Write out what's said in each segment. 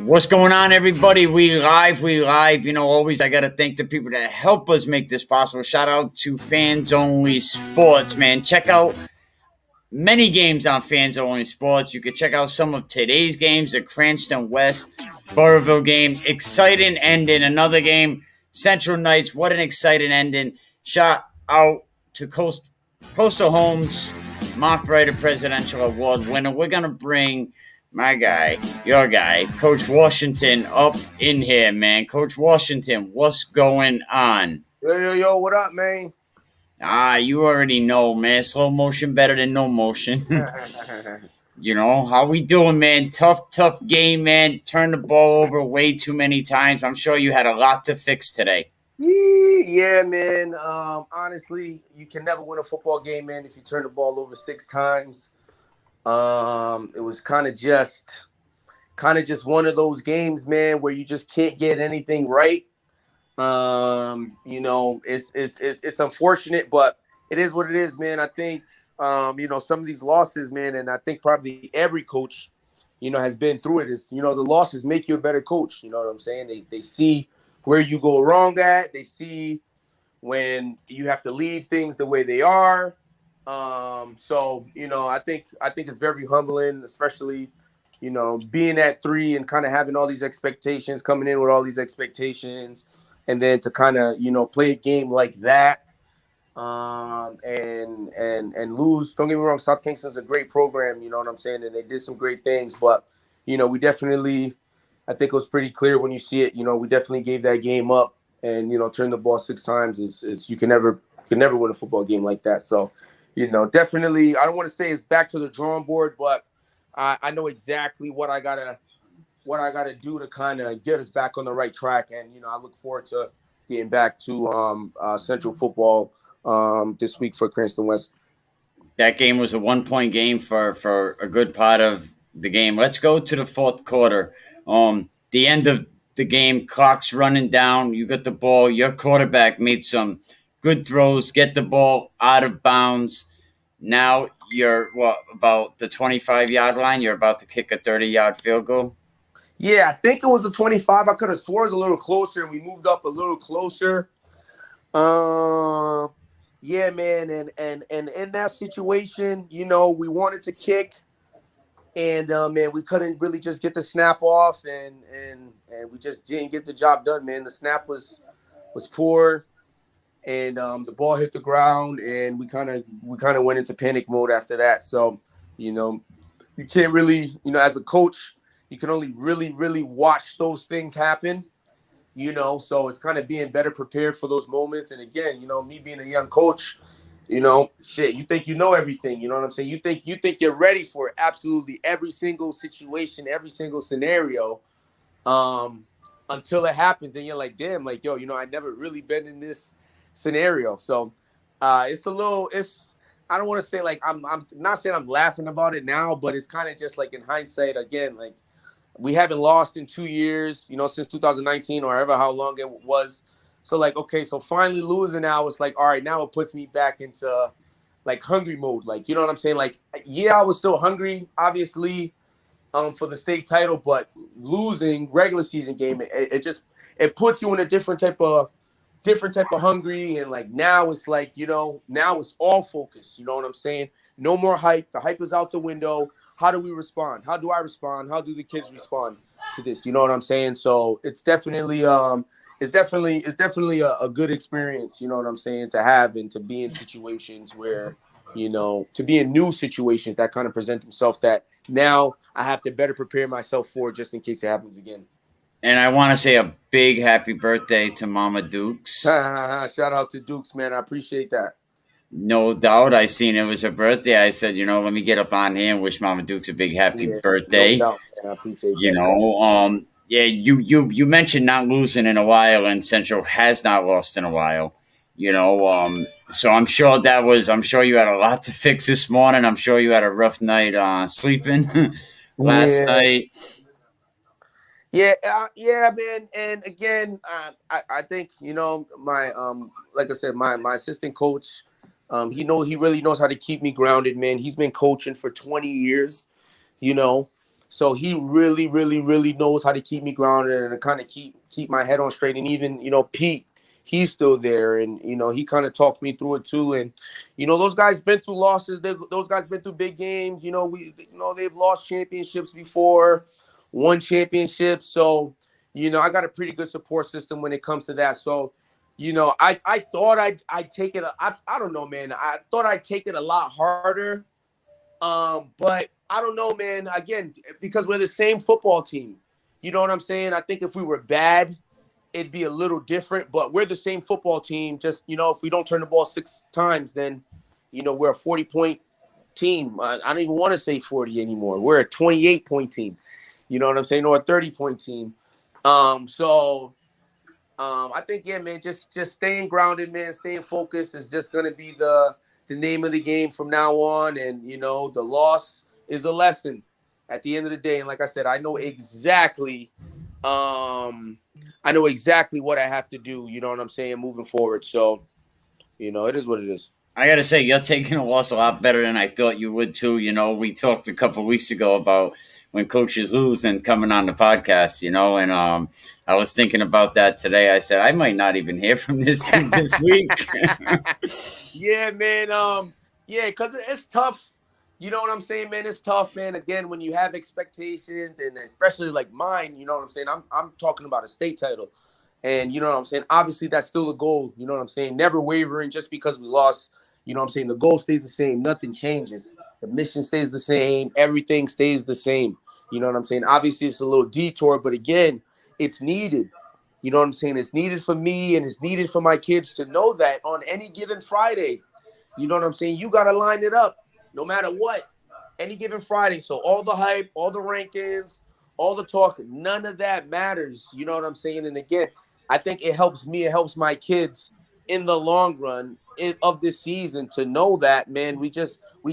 What's going on, everybody? We live. You know, always I got to thank the people that help us make this possible. Shout out to Fans Only Sports, man. Check out many games on Fans Only Sports. You can check out some of today's games, the Cranston West Burrillville game. Exciting ending. Another game, Central Knights. What an exciting ending. Shout out to Coastal Homes, Mark Wright, Presidential Award winner. We're going to bring my guy, your guy, Coach Washington, up in here, man. Coach Washington, what's going on? Yo, what up, man? You already know, man. Slow motion better than no motion. You know, how we doing, man? Tough game, man. Turned the ball over way too many times. I'm sure you had a lot to fix today. Yeah, man. Honestly, you can never win a football game, man, if you turn the ball over 6 times. It was kind of just one of those games, man, where you just can't get anything right. It's unfortunate, but it is what it is, man. I think some of these losses, man, and I think probably every coach, has been through it. Is the losses make you a better coach. You know what I'm saying? They see where you go wrong at. They see when you have to leave things the way they are. I think it's very humbling, especially being at 3 and kind of having all these expectations, coming in with all these expectations. And then to kind of, play a game like that and lose. Don't get me wrong, South Kingston's a great program, you know what I'm saying? And they did some great things. But, we definitely, I think it was pretty clear when you see it, we definitely gave that game up. And, turn the ball 6 times is you can never win a football game like that. So, definitely, I don't want to say it's back to the drawing board, but I know exactly what I got to do to kind of get us back on the right track. And, I look forward to getting back to Central football this week for Cranston West. That game was a 1-point game for a good part of the game. Let's go to the fourth quarter. The end of the game, clock's running down. You got the ball. Your quarterback made some good throws, get the ball out of bounds. Now you're, about the 25-yard line? You're about to kick a 30-yard field goal? Yeah, I think it was the 25. I could have swore it was a little closer, and we moved up a little closer. Yeah, man, and in that situation, we wanted to kick, and man, we couldn't really just get the snap off, and we just didn't get the job done, man. The snap was poor, and the ball hit the ground, and we kind of went into panic mode after that. So, you can't really, as a coach, you can only really, really watch those things happen, so it's kind of being better prepared for those moments. And again, me being a young coach, you think you know everything, you know what I'm saying? You think you're ready for absolutely every single situation, every single scenario, until it happens. And you're like, damn, like, yo, I never really been in this scenario. So I don't want to say like, I'm not saying I'm laughing about it now, but it's kind of just like in hindsight, again, like, we haven't lost in 2 years, since 2019 or however how long it was. So like, okay, so finally losing now, it's like, all right, now it puts me back into like hungry mode. Like, you know what I'm saying? Like, yeah, I was still hungry, obviously, for the state title, but losing regular season game, it puts you in a different type of hungry. And like, now it's like, now it's all focus. You know what I'm saying? No more hype. The hype is out the window. How do we respond? How do I respond? How do the kids respond to this? You know what I'm saying? So it's definitely a good experience, you know what I'm saying, to have and to be in situations where, to be in new situations that kind of present themselves that now I have to better prepare myself for just in case it happens again. And I want to say a big happy birthday to Mama Dukes. Shout out to Dukes, man. I appreciate that. No doubt. I seen it was her birthday. I said, let me get up on here and wish Mama Dukes a big happy birthday. No doubt, man. I appreciate that. Yeah, you mentioned not losing in a while, and Central has not lost in a while. So I'm sure you had a lot to fix this morning. I'm sure you had a rough night sleeping last night. Yeah, man. And again, I think my like I said, my assistant coach. He really knows how to keep me grounded, man. He's been coaching for 20 years, So he really, really, really knows how to keep me grounded and to kind of keep my head on straight. And even Pete, he's still there, and he kind of talked me through it too. And those guys been through losses. Those guys been through big games. They've lost championships before, won championships. So I got a pretty good support system when it comes to that. So I thought I'd take it. I don't know, man. I thought I'd take it a lot harder. But I don't know, man. Again, because we're the same football team. You know what I'm saying? I think if we were bad, it'd be a little different. But we're the same football team. Just if we don't turn the ball 6 times, then we're a 40-point team. I don't even want to say 40 anymore. We're a 28-point team. You know what I'm saying? Or a 30-point team. I think, yeah, man, just staying grounded, man, staying focused is just gonna be the name of the game from now on. And the loss is a lesson at the end of the day. And like I said, I know exactly what I have to do, you know what I'm saying, moving forward. So, it is what it is. I gotta say, you're taking a loss a lot better than I thought you would too. We talked a couple of weeks ago about when coaches lose and coming on the podcast, and I was thinking about that today. I said I might not even hear from this team this week. Yeah, man. Yeah, because it's tough. You know what I'm saying, man? It's tough, man. Again, when you have expectations, and especially like mine, you know what I'm saying? I'm talking about a state title. And you know what I'm saying? Obviously, that's still the goal. You know what I'm saying? Never wavering just because we lost. You know what I'm saying? The goal stays the same. Nothing changes. The mission stays the same. Everything stays the same. You know what I'm saying? Obviously, it's a little detour, but again, it's needed. You know what I'm saying? It's needed for me, and it's needed for my kids to know that on any given Friday, you know what I'm saying? You got to line it up no matter what, any given Friday. So all the hype, all the rankings, all the talk, none of that matters. You know what I'm saying? And again, I think it helps me, it helps my kids in the long run of this season to know that, man, we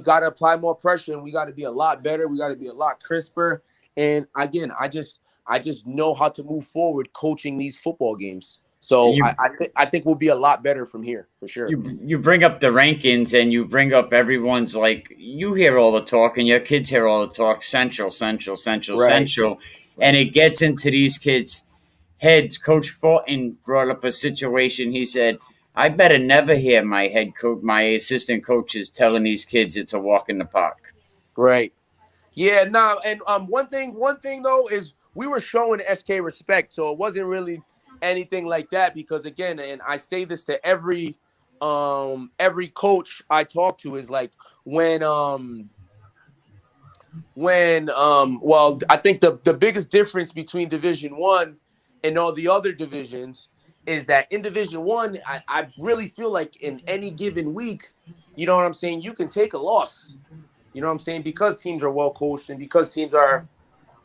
got to apply more pressure, and we got to be a lot better. We got to be a lot crisper. And again, I just know how to move forward coaching these football games. So you I think we'll be a lot better from here for sure. you bring up the rankings, and you bring up everyone's, like, you hear all the talk and your kids hear all the talk, central, central, central, Right. central, and Right. it gets into these kids' heads. Coach Fulton brought up a situation. He said, I better never hear my head coach, my assistant coaches telling these kids it's a walk in the park. Right. Yeah, nah, and one thing though is we were showing SK respect, so it wasn't really anything like that because again, and I say this to every coach I talk to is like when well, I think the biggest difference between Division 1 and all the other divisions is that in Division 1, I really feel like in any given week, you know what I'm saying, you can take a loss. You know what I'm saying? Because teams are well coached and because teams are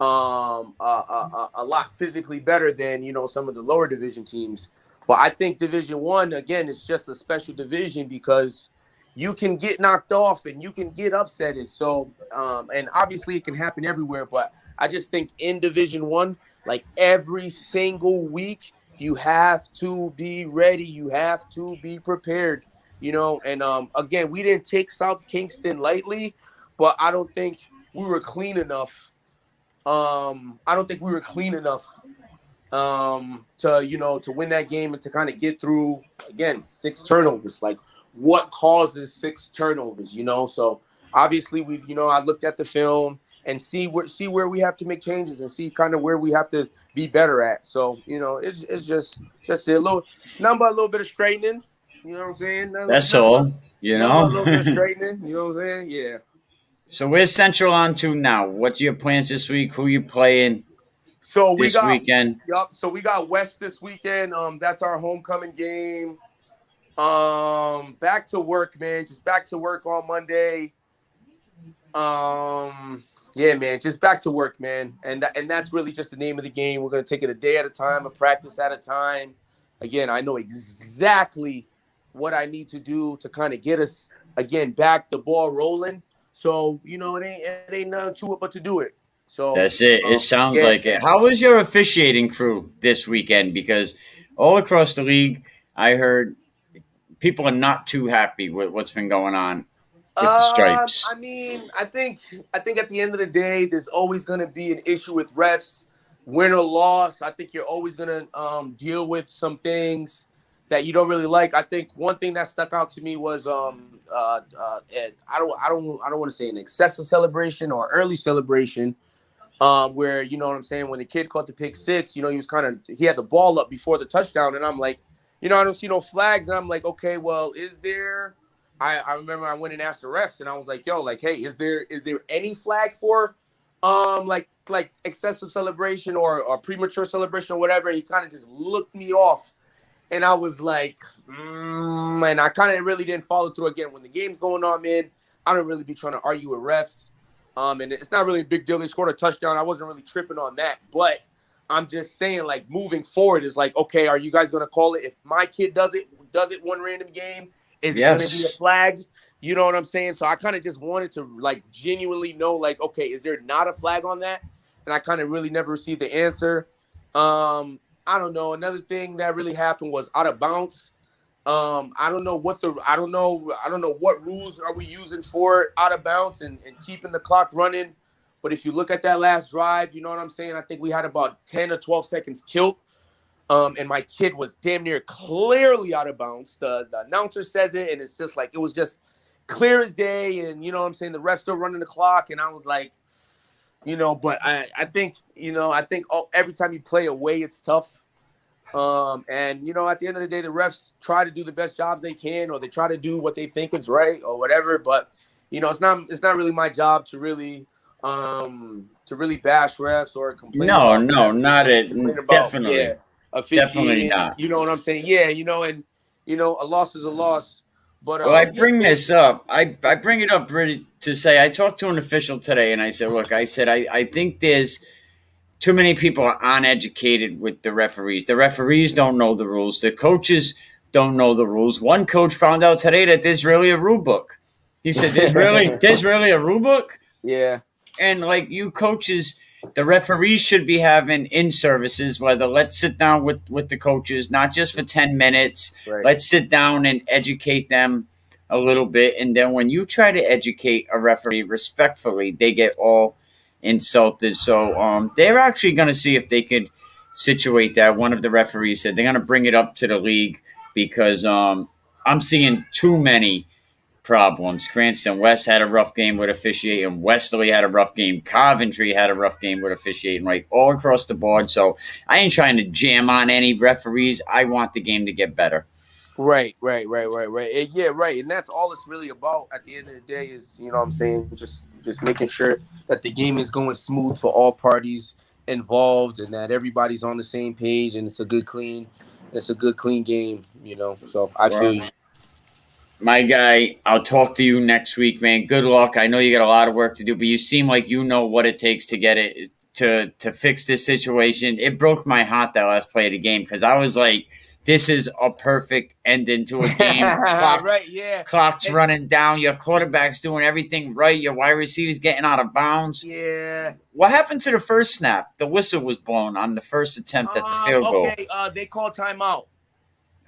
a lot physically better than some of the lower division teams. But I think Division 1 again is just a special division because you can get knocked off and you can get upsetted. So and obviously it can happen everywhere, but I just think in Division 1, like every single week, you have to be ready. You have to be prepared. And again, we didn't take South Kingston lightly, but I don't think we were clean enough. I don't think we were clean enough to win that game and to kind of get through again 6 turnovers. Like, what causes 6 turnovers? So obviously I looked at the film and see where we have to make changes and see kind of where we have to be better at. So it's just a little bit of straightening. You know what I'm saying? That's Number, all, you number a know. little bit of straightening. You know what I'm saying? Yeah. So where's Central on to now? What's your plans this week? Who you playing So we this got weekend? Yup. So we got West this weekend. That's our homecoming game. Back to work, man. Just back to work on Monday. Yeah, man. Just back to work, man. And that's really just the name of the game. We're gonna take it a day at a time, a practice at a time. Again, I know exactly what I need to do to kind of get us again back the ball rolling. So it ain't nothing to it but to do it. So That's it. It sounds yeah. like it. How was your officiating crew this weekend? Because all across the league, I heard people are not too happy with what's been going on. with the stripes? I mean, I think at the end of the day, there's always going to be an issue with refs, win or loss. I think you're always going to deal with some things that you don't really like. I think one thing that stuck out to me was I don't want to say an excessive celebration or early celebration. Where you know what I'm saying, when the kid caught the pick six, he had the ball up before the touchdown, and I'm like, I don't see no flags, and I'm like, okay, well, is there? I remember I went and asked the refs, and I was like, yo, like, hey, is there any flag for, like excessive celebration or premature celebration or whatever? And he kind of just looked me off, and I was like, and I kind of really didn't follow through again. When the game's going on, man, I don't really be trying to argue with refs. And it's not really a big deal. They scored a touchdown. I wasn't really tripping on that. But I'm just saying, like, moving forward is like, okay, are you guys going to call it? If my kid does it one random game, is it going to be a flag? You know what I'm saying? So I kind of just wanted to, like, genuinely know, like, okay, is there not a flag on that? And I kind of really never received the answer. I don't know. Another thing that really happened was out of bounds. I don't know what rules are we using for out of bounds and keeping the clock running. But if you look at that last drive, you know what I'm saying? I think we had about 10 or 12 seconds killed. And my kid was damn near clearly out of bounds. The announcer says it, and it's just like, it was just clear as day. And you know what I'm saying? The ref's still running the clock. And I was like, but I think every time you play away, it's tough. And at the end of the day, the refs try to do the best jobs they can, or they try to do what they think is right or whatever. But it's not really my job to really bash refs or complain. No, about no, refs not it. Definitely, officiating. not. You know what I'm saying? Yeah, and a loss is a loss. But well, I bring this up. I bring it up really to say I talked to an official today, and I said, look, I think there's too many people are uneducated with the referees. The referees don't know the rules. The coaches don't know the rules. One coach found out today that there's really a rule book. He said, there's really a rule book? Yeah. And like you coaches, the referees should be having in-services, whether let's sit down with the coaches, not just for 10 minutes. Right. Let's sit down and educate them a little bit. And then when you try to educate a referee respectfully, they get all insulted. So they're actually going to see if they could situate that. One of the referees said they're going to bring it up to the league because I'm seeing too many problems. Cranston West had a rough game with officiating. Wesley had a rough game. Coventry had a rough game with officiating, like all across the board. So I ain't trying to jam on any referees. I want the game to get better. Right. And yeah, right. And that's all it's really about at the end of the day is, what I'm saying, just making sure that the game is going smooth for all parties involved and that everybody's on the same page and it's a good clean game, So I feel you. My guy, I'll talk to you next week, man. Good luck. I know you got a lot of work to do, but you seem like you know what it takes to get it to fix this situation. It broke my heart that last play of the game because I was like, this is a perfect ending to a game. Right, yeah. Clock's running down. Your quarterback's doing everything right. Your wide receiver's getting out of bounds. Yeah. What happened to the first snap? The whistle was blown on the first attempt at the field goal. Okay, they called timeout.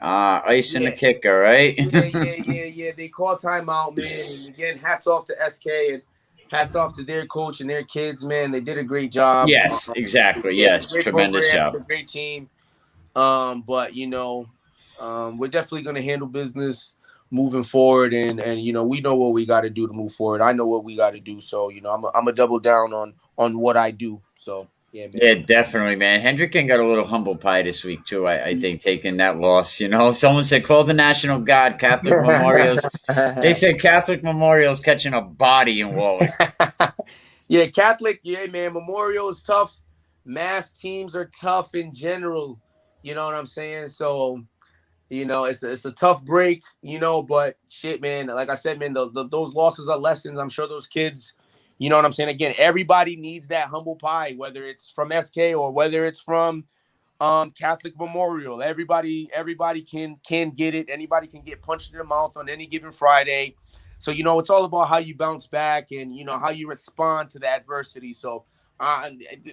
Icing the kicker, right? Yeah. They called timeout, man. And again, hats off to SK and hats off to their coach and their kids, man. They did a great job. Yes, exactly. Yes, tremendous job. A great team. But we're definitely going to handle business moving forward, and we know what we got to do to move forward. I know what we got to do, so I'm a double down on what I do. So yeah, man. Yeah, definitely, man. Hendricken got a little humble pie this week too. I think taking that loss. Someone said call the National Guard. Catholic Memorials. They said Catholic Memorials catching a body in Warwick. Yeah, Catholic. Yeah, man. Memorial is tough. Mass teams are tough in general. You know what I'm saying? So, it's a tough break, but shit, man, like I said, man, those losses are lessons. I'm sure those kids, you know what I'm saying? Again, everybody needs that humble pie, whether it's from SK or whether it's from Catholic Memorial. Everybody can get it. Anybody can get punched in the mouth on any given Friday. So, it's all about how you bounce back and, how you respond to the adversity. So,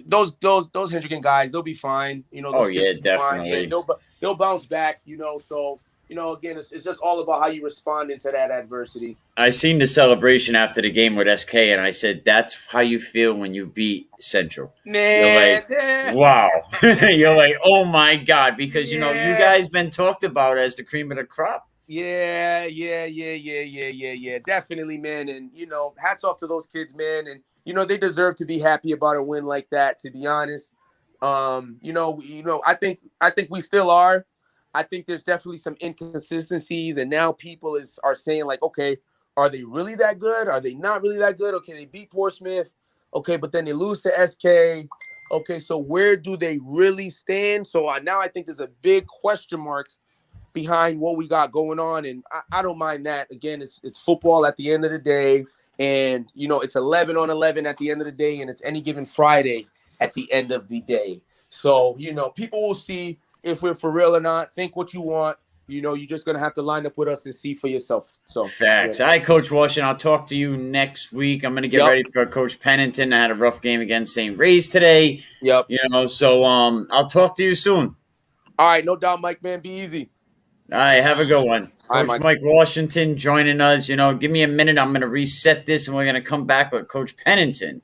those Hendricken guys, they'll be fine. Oh yeah, definitely. Yeah, they'll bounce back. So again, it's just all about how you respond into that adversity. I seen the celebration after the game with SK, and I said, "That's how you feel when you beat Central." You're Man, like, "Wow!" You're like, "Oh my god!" Because you yeah, guys been talked about as the cream of the crop. yeah. Definitely, man. And hats off to those kids, man. And they deserve to be happy about a win like that. To be honest, I think we still are. I think there's definitely some inconsistencies, and now people are saying like, okay, are they really that good? Are they not really that good? Okay, they beat Portsmouth. Okay, but then they lose to SK. Okay, so where do they really stand? So now I think there's a big question mark behind what we got going on, and I don't mind that. Again, it's football at the end of the day, and it's 11 on 11 at the end of the day, and it's any given Friday at the end of the day. So people will see if we're for real or not. Think what you want. You're just gonna have to line up with us and see for yourself. So yeah. Facts. All right, Coach Washington. I'll talk to you next week. I'm gonna get Yep. ready for Coach Pennington. I had a rough game against St. Ray's today. Yep. So I'll talk to you soon. All right, no doubt, Mike, man. Be easy. All right, have a good one. All right, Coach Mike. Mike Washington joining us. Give me a minute. I'm going to reset this and we're going to come back with Coach Pennington.